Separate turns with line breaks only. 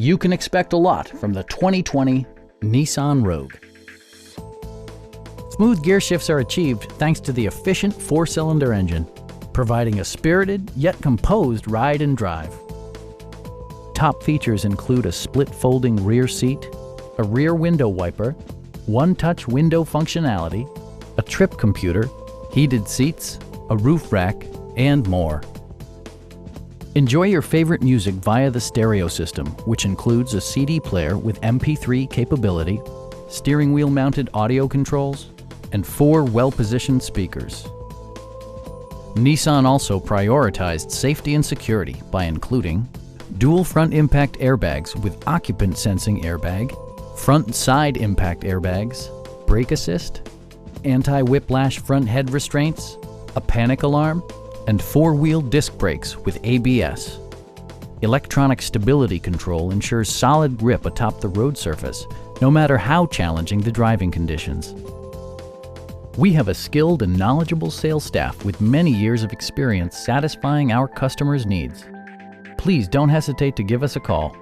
You can expect a lot from the 2020 Nissan Rogue. Smooth gear shifts are achieved thanks to the efficient 4-cylinder engine, providing a spirited yet composed ride and drive. Top features include a split folding rear seat, a rear window wiper, one-touch window functionality, a trip computer, heated seats, a roof rack, and more. Enjoy your favorite music via the stereo system, which includes a CD player with MP3 capability, steering wheel mounted audio controls, and 4 well-positioned speakers. Nissan also prioritized safety and security by including dual front impact airbags with occupant sensing airbag, front and side impact airbags, brake assist, anti-whiplash front head restraints, a panic alarm, and 4-wheel disc brakes with ABS. Electronic stability control ensures solid grip atop the road surface, no matter how challenging the driving conditions. We have a skilled and knowledgeable sales staff with many years of experience satisfying our customers' needs. Please don't hesitate to give us a call.